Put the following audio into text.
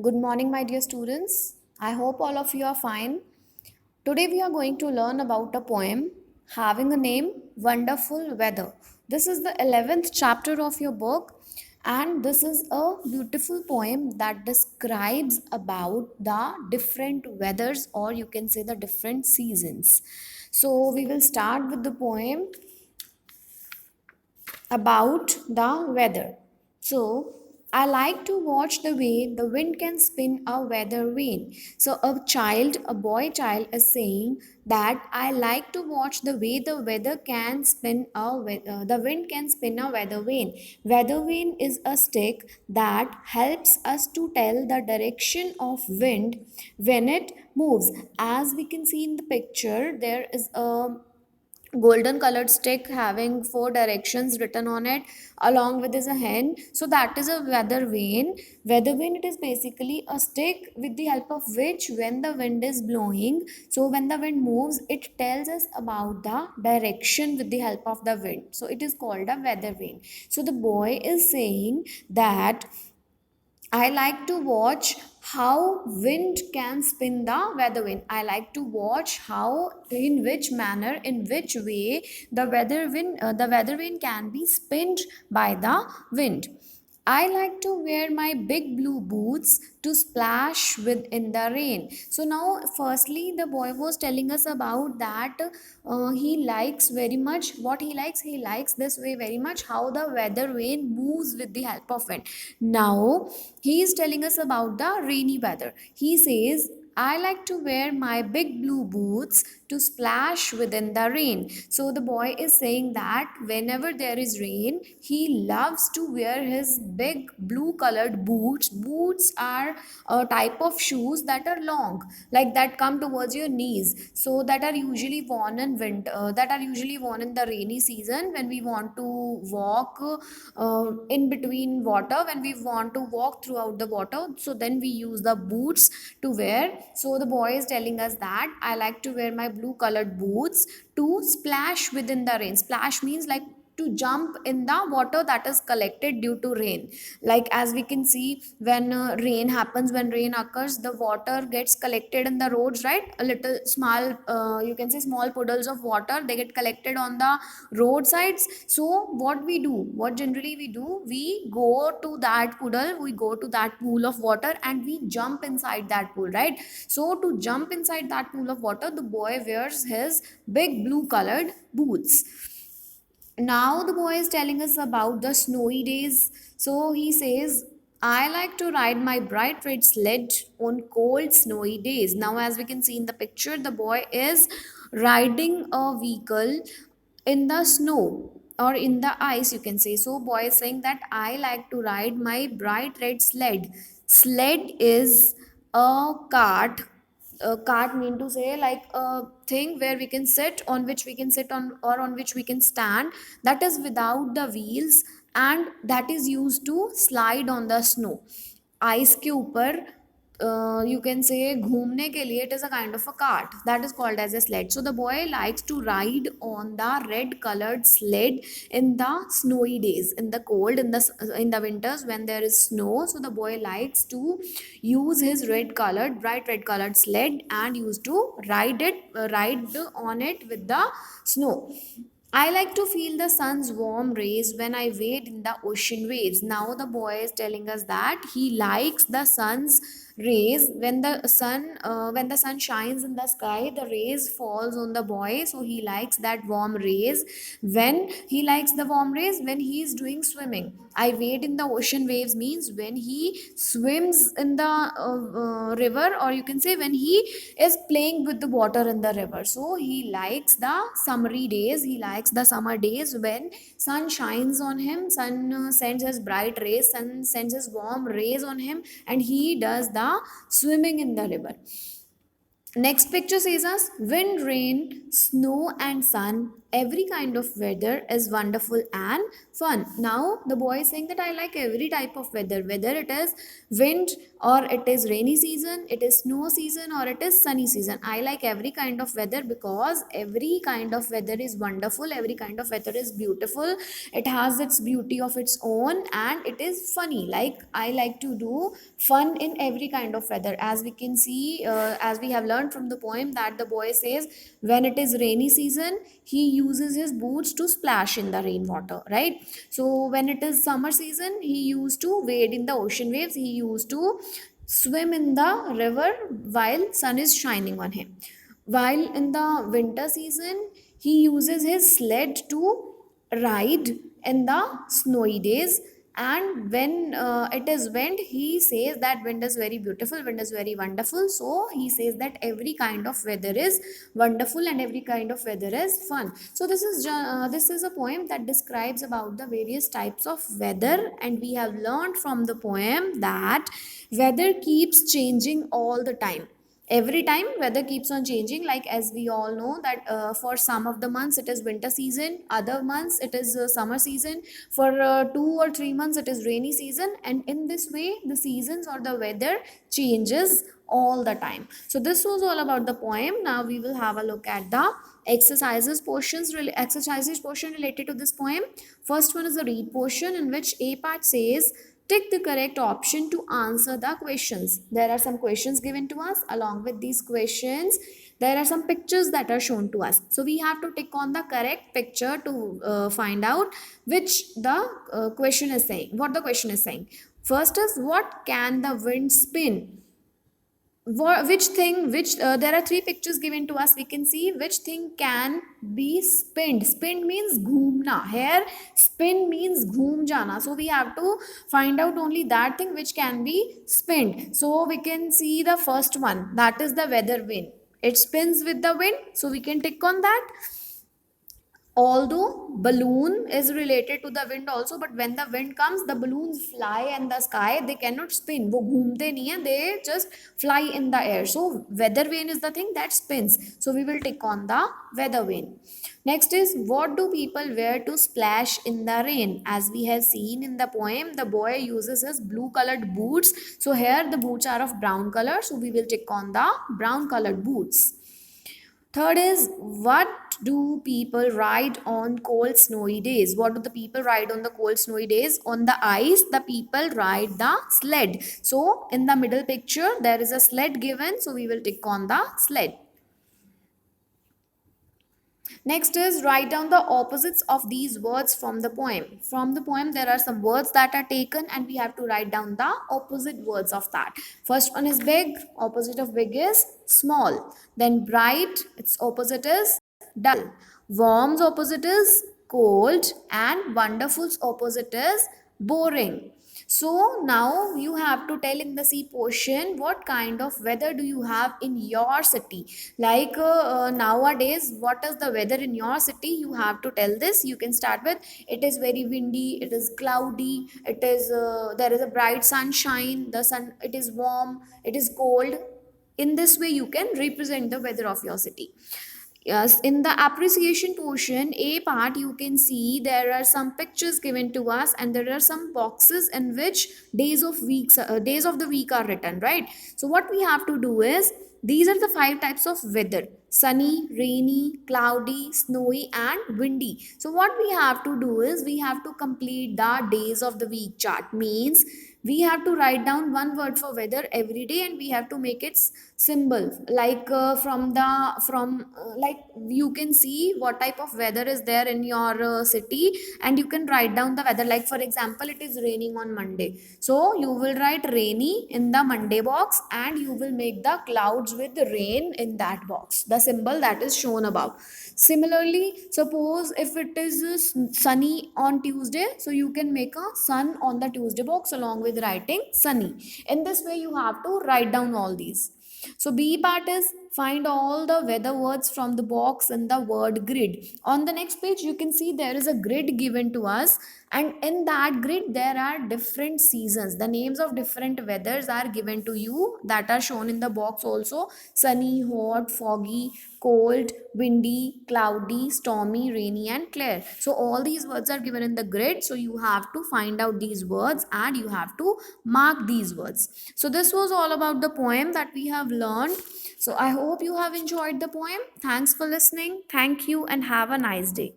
Good morning, my dear students. I hope all of you are fine. Today, we are going to learn about a poem having a name Wonderful Weather. This is the 11th chapter of your book, and this is a beautiful poem that describes about the different weathers, or you can say the different seasons. So, we will start with the poem about the weather. So, I like to watch the way the wind can spin a weather vane. So, a boy child is saying that I like to watch the way the weather can spin the wind can spin a weather vane. Weather vane is a stick that helps us to tell the direction of wind when it moves. As we can see in the picture, there is a golden colored stick having four directions written on it along with is a hen, so that is a weather vane. It is basically a stick with the help of which when the wind is blowing, so when the wind moves it tells us about the direction with the help of the wind, so it is called a weather vane. So the boy is saying that I like to watch how wind can spin the weather vane. I like to watch how, in which manner, in which way the weather vane can be spinned by the wind. I like to wear my big blue boots to splash with in the rain. So now, firstly, the boy was telling us about that he likes very much what he likes. He likes this way very much how the weather vane moves with the help of wind. Now he is telling us about the rainy weather. He says, I like to wear my big blue boots to splash within the rain. So the boy is saying that whenever there is rain, he loves to wear his big blue colored boots. Boots are a type of shoes that are long, like that come towards your knees. So that are usually worn in winter, that are usually worn in the rainy season when we want to walk in between water, when we want to walk throughout the water, so then we use the boots to wear. So the boy is telling us that I like to wear my blue colored boots to splash within the rain. Splash means like to jump in the water that is collected due to rain. Like as we can see, when rain happens, when rain occurs, the water gets collected in the roads, right? A little small, you can say small puddles of water, they get collected on the roadsides. So what generally we do, we go to that puddle, we go to that pool of water and we jump inside that pool, right? So to jump inside that pool of water, the boy wears his big blue colored boots. Now the boy is telling us about the snowy days. So he says, I like to ride my bright red sled on cold snowy days. Now, as we can see in the picture, the boy is riding a vehicle in the snow or in the ice, you can say. So boy is saying that I like to ride my bright red sled. Sled is a cart. A cart mean to say like a thing where we can sit, on which we can sit on, or on which we can stand, that is without the wheels, and that is used to slide on the snow. Ice के ऊपर you can say घूमने के लिए, it is a kind of a cart that is called as a sled. So the boy likes to ride on the red colored sled in the snowy days, in the cold, in the winters when there is snow. So the boy likes to use his bright red colored sled and used to ride on it with the snow. I like to feel the sun's warm rays when I wade in the ocean waves. Now the boy is telling us that he likes the sun's rays when the sun shines in the sky, the rays falls on the boy, so he likes that warm rays. When he likes the warm rays when he is doing swimming. I wade in the ocean waves means when he swims in the river, or you can say when he is playing with the water in the river. So he likes the summery days, he likes the summer days when sun shines on him, sun sends his bright rays, sun sends his warm rays on him, and he does the swimming in the river. Next picture says us wind, rain, snow, and sun. Every kind of weather is wonderful and fun. Now the boy is saying that I like every type of weather, whether it is wind or it is rainy season, it is snow season or it is sunny season. I like every kind of weather because every kind of weather is wonderful, every kind of weather is beautiful. It has its beauty of its own and it is funny. Like I like to do fun in every kind of weather. As we can see, as we have learned from the poem, that the boy says when it is rainy season he uses his boots to splash in the rainwater, right? So when it is summer season he used to wade in the ocean waves, he used to swim in the river while sun is shining on him. While in the winter season he uses his sled to ride in the snowy days. And when it is wind, he says that wind is very beautiful, wind is very wonderful. So he says that every kind of weather is wonderful and every kind of weather is fun. So this is a poem that describes about the various types of weather, and we have learned from the poem that weather keeps changing all the time. Every time weather keeps on changing, like as we all know that for some of the months it is winter season, other months it is summer season, for 2 or 3 months it is rainy season, and in this way the seasons or the weather changes all the time. So this was all about the poem. Now we will have a look at the exercises portion related to this poem. First one is the read portion, in which A part says tick the correct option to answer the questions. There are some questions given to us. Along with these questions, there are some pictures that are shown to us. So we have to tick on the correct picture to find out which the question is saying, what the question is saying. First is, what can the wind spin? Which thing, which there are three pictures given to us, we can see which thing can be spinned. Spin means ghumna, here spin means ghum jana. So we have to find out only that thing which can be spinned. So we can see the first one, that is the weather vane. It spins with the wind, so we can tick on that. Although balloon is related to the wind also, but when the wind comes the balloons fly in the sky, they cannot spin, वो घूमते नहीं है, they just fly in the air. So weather vane is the thing that spins, so we will tick on the weather vane. Next is, what do people wear to splash in the rain? As we have seen in the poem, the boy uses his blue colored boots, so here the boots are of brown color, so we will tick on the brown colored boots. Third is, what do people ride on cold snowy days? What do the people ride on the cold snowy days? On the ice, the people ride the sled. So in the middle picture, there is a sled given. So we will tick on the sled. Next is, write down the opposites of these words from the poem. From the poem, there are some words that are taken and we have to write down the opposite words of that. First one is big, opposite of big is small. Then bright, its opposite is dull. Warm's opposite is cold, and wonderful's opposite is boring. So now you have to tell in the C portion what kind of weather do you have in your city. Like nowadays, what is the weather in your city? You have to tell this. You can start with, it is very windy, it is cloudy, it is there is a bright sunshine, the sun, it is warm, it is cold. In this way you can represent the weather of your city. Yes, in the appreciation portion, A part, you can see there are some pictures given to us, and there are some boxes in which days of the week are written, right? So what we have to do is, these are the five types of weather: sunny, rainy, cloudy, snowy, and windy. So what we have to do is, we have to complete the days of the week chart. Means we have to write down one word for weather every day, and we have to make its symbol, like like you can see what type of weather is there in your city, and you can write down the weather. Like for example, it is raining on Monday, so you will write rainy in the Monday box, and you will make the clouds with the rain in that box, the symbol that is shown above. Similarly, suppose if it is sunny on Tuesday, so you can make a sun on the Tuesday box along with writing sunny. In this way you have to write down all these. So B part is find all the weather words from the box in the word grid. On the next page, you can see there is a grid given to us, and in that grid there are different seasons. The names of different weathers are given to you, that are shown in the box also: sunny, hot, foggy, cold, windy, cloudy, stormy, rainy, and clear. So all these words are given in the grid, so you have to find out these words and you have to mark these words. So this was all about the poem that we have learned. So I hope you have enjoyed the poem. Thanks for listening. Thank you and have a nice day.